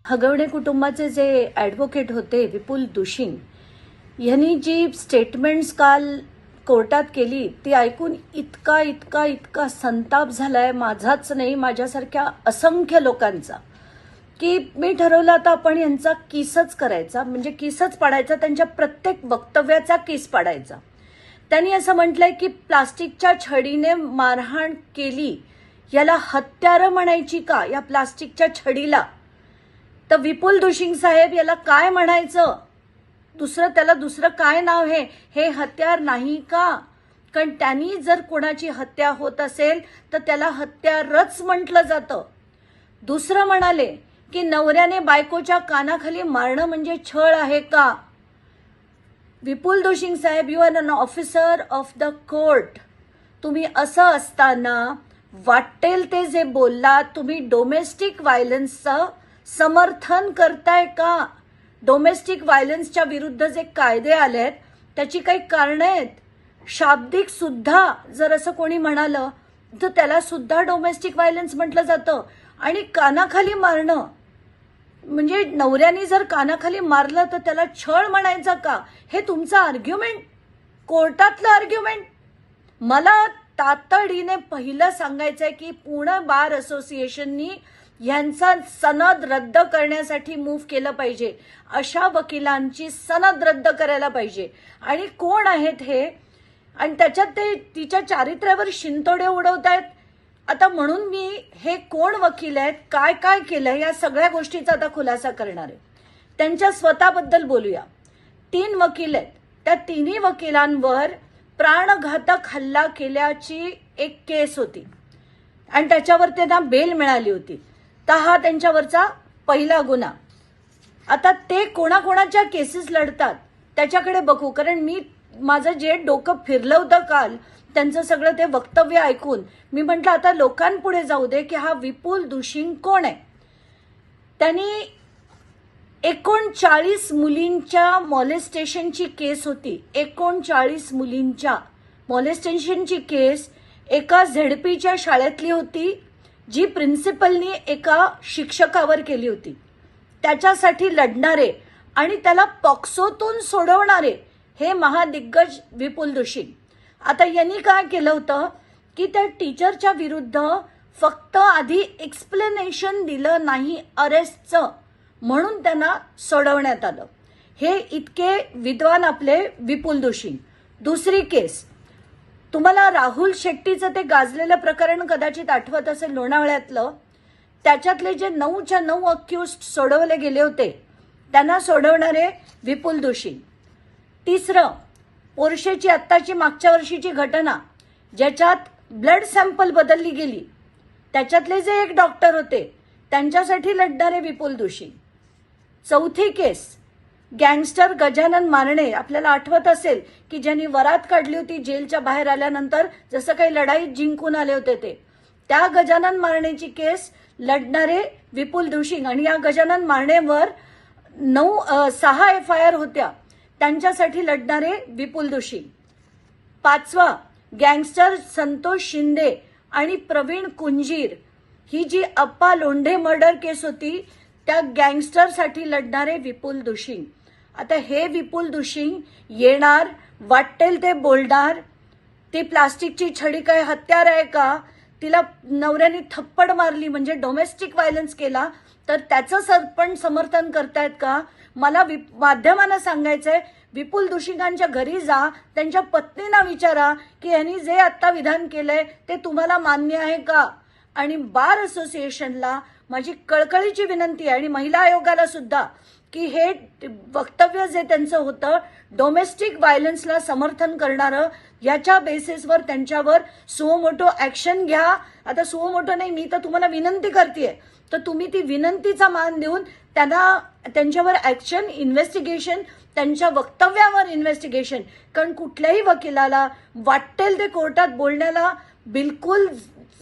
हगवणे कुटुंबाचे जे ॲडव्होकेट होते विपुल दुशिंग यांनी जी स्टेटमेंट्स काल कोर्टात केली ती ऐकून इतका इतका इतका संताप झालाय माझाच नाही, माझ्यासारख्या असंख्य लोकांचा, की मी ठरवलं आता आपण यांचा केसच करायचा, म्हणजे केसच पाडायचा, त्यांच्या प्रत्येक वक्तव्याचा केस पाडायचा. त्यांनी असं म्हटलंय की प्लास्टिकच्या छडीने मारहाण केली, याला हत्यारं म्हणायची का या प्लास्टिकच्या छडीला? तर विपुल दुशिंग साहेब याला काय म्हणायचं? त्याला दुसरं काय नाव हे हत्यार नाही का? कारण त्यांनी जर कोणाची हत्या होत असेल तर त्याला हत्यारच म्हटलं जातं. दुसरं म्हणाले की नवऱ्याने बायकोच्या कानाखाली मारणं म्हणजे छळ आहे का? विपुल दुशिंग साहेब, you are an officer of the court. तुम्ही असं असताना वाटेल ते जे बोललात, तुम्ही डोमेस्टिक व्हायलन्सचं समर्थन करताय का? डोमेस्टिक व्हायलन्सच्या विरुद्ध जे कायदे आलेत त्याची काही कारणं आहेत. शाब्दिक सुद्धा जर असं कोणी म्हणालं तर त्याला सुद्धा डोमेस्टिक व्हायलन्स म्हटलं जातं. आणि कानाखाली मारणं म्हणजे नवऱ्याने जर कानाखाली मारलं तर त्याला छळ म्हणायचा का? हे तुमचं आर्ग्युमेंट, कोर्टातलं आर्ग्युमेंट. मला तातडीने पहिलं सांगायचंय की पुणे बार असोसिएशननी यांचा सनद रद्द करण्यासाठी मूव्ह केलं पाहिजे. अशा वकिलांची सनद रद्द करायला पाहिजे. आणि कोण आहेत हे? आणि त्याच्यात ते तिच्या चारित्र्यावर शिंतोडे उडवतायत. आता म्हणून मी हे कोण वकील आहेत, काय काय केलंय, या सगळ्या गोष्टीचा आता खुलासा करणार आहे. त्यांच्या स्वतःबद्दल बोलूया. 3 वकील आहेत. त्या तिन्ही वकिलांवर प्राणघातक हल्ला केल्याची एक केस होती आणि त्याच्यावर त्यांना बेल मिळाली होती. तर हा त्यांच्यावरचा पहिला गुन्हा. आता ते कोणाकोणाच्या केसेस लढतात त्याच्याकडे बघू. कारण माझं जे डोकं फिरलं होतं काल त्यांचं सगळं ते वक्तव्य ऐकून मी म्हटलं आता लोकांपुढे जाऊ दे की हा विपुल दुशिंग कोण आहे. त्यांनी 39 मुलींच्या मॉलेस्टेशनची केस होती. 39 मुलींच्या मॉलेस्टेशनची केस एका झेडपीच्या शाळेतली होती, जी प्रिन्सिपलनी एका शिक्षकावर केली होती. त्याच्यासाठी लढणारे आणि त्याला पॉक्सोतून सोडवणारे हे महादिग्गज विपुल दुशिंग. आता यांनी काय केलं होतं की त्या टीचरच्या विरुद्ध फक्त आधी एक्सप्लेनेशन दिलं नाही अरेस्टचं, म्हणून त्यांना सोडवण्यात आलं. हे इतके विद्वान आपले विपुल दुशिंग. दुसरी केस, तुम्हाला राहुल शेट्टीचं ते गाजलेलं प्रकरण कदाचित आठवत असेल लोणावळ्यातलं. त्याच्यातले जे 9च्या 9 अक्युज्ड सोडवले गेले होते त्यांना सोडवणारे विपुल दुशिंग. तिसरं, पोर्शेची आत्ताची मागच्या वर्षीची घटना ज्याच्यात ब्लड सॅम्पल बदलली गेली, त्याच्यातले जे एक डॉक्टर होते त्यांच्यासाठी लढणारे विपुल दुशिंग. चौथी केस, गँगस्टर गजानन मारणे, आपल्याला आठवत असेल की ज्यांनी वरात काढली होती जेलच्या बाहेर आल्यानंतर, जसं काही लढाईत जिंकून आले होते ते, त्या गजानन मारणेची केस लढणारे विपुल दुशिंग. आणि या गजानन मारणेवर 6 FIR होत्या, त्यांच्यासाठी लढणारे विपुल दुशिंग. 5वा, गँगस्टर संतोष शिंदे आणि प्रवीण कुंजीर, ही जी अप्पा लोंढे मर्डर केस होती त्या गँगस्टरसाठी लढणारे विपुल दुशिंग. आता हे विपुल दुशिंग येणार, वाटेल ते बोलणार. ती प्लास्टिकची छडी काय हत्यार आहे का? तिला नवऱ्याने थप्पड मारली म्हणजे डोमेस्टिक व्हायलन्स केला तर त्याचं पण समर्थन करतायत का? मला माध्यमांना सांगायचंय, विपुल दुशिंगांच्या घरी जा, त्यांच्या पत्नींना विचारा की यांनी जे आता विधान केलंय ते तुम्हाला मान्य आहे का? आणि बार असोसिएशनला माझी कळकळीची विनंती आहे आणि महिला आयोगाला सुद्धा की हे वक्तव्य जे त्यांचं होतं डोमेस्टिक व्हायलन्सला समर्थन करणारं, याच्या बेसिसवर त्यांच्यावर सुमोटो ऍक्शन घ्या. आता सुमोटो नाही, मी तर तुम्हाला विनंती करतेय, तर तुम्ही ती विनंतीचा मान देऊन त्यांच्यावर ऍक्शन, इन्व्हेस्टिगेशन, त्यांच्या वक्तव्यावर इन्व्हेस्टिगेशन. कारण कुठल्याही वकिलाला वाटेल ते कोर्टात बोलण्याला बिलकुल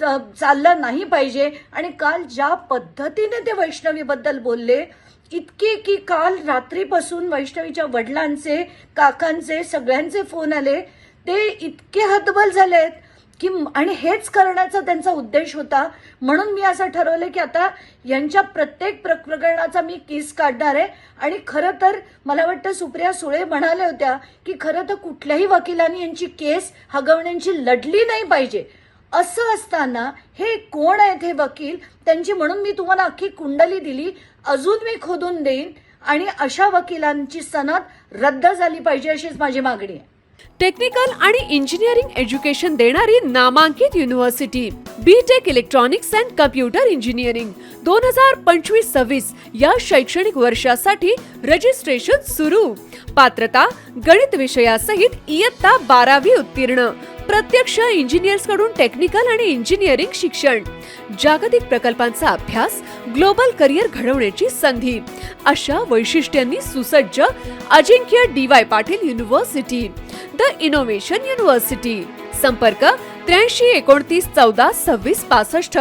चाललं नाही पाहिजे. आणि काल ज्या पद्धतीने ते वैष्णवीबद्दल बोलले, इतके की काल रात्रीपासून वैष्णवीच्या वडिलांचे, काकांचे, सगळ्यांचे फोन आले. ते इतके हतबल झालेत की आणि हेच करण्याचा त्यांचा उद्देश होता. म्हणून मी असं ठरवलं की आता यांच्या प्रत्येक प्रकरणाचा मी केस काढणार आहे. आणि खरं तर मला वाटतं सुप्रिया सुळे म्हणाल्या होत्या की खरं तर कुठल्याही वकिलांनी यांची केस हगवण्यांची लढली नाही पाहिजे. असं असताना हे कोण आहेत हे वकील त्यांची, म्हणून मी तुम्हाला अख्खी कुंडली दिली, अजून मी खोदून देईन आणि अशा वकिलांची सनद रद्द झाली पाहिजे अशीच माझी मागणी आहे. टेक्निकल आणि इंजिनिअरिंग एज्युकेशन देणारी नामांकित university B Tech electronics and computer engineering 2025-26 या शैक्षणिक वर्षासाठी रजिस्ट्रेशन सुरू. पात्रता गणित विषयासहित इयत्ता 12वी उत्तीर्ण. प्रत्यक्ष इंजिनियर्स कडून टेक्निकल आणि इंजिनिअरिंग शिक्षण. जागतिक प्रकल्पांचा अभ्यास, ग्लोबल करिअर घडवण्याची संधी अशा वैशिष्ट्यांनी सुसज्ज अजिंक्य DY Patil university, the innovation university. संपर्क 83 29 14 26 65.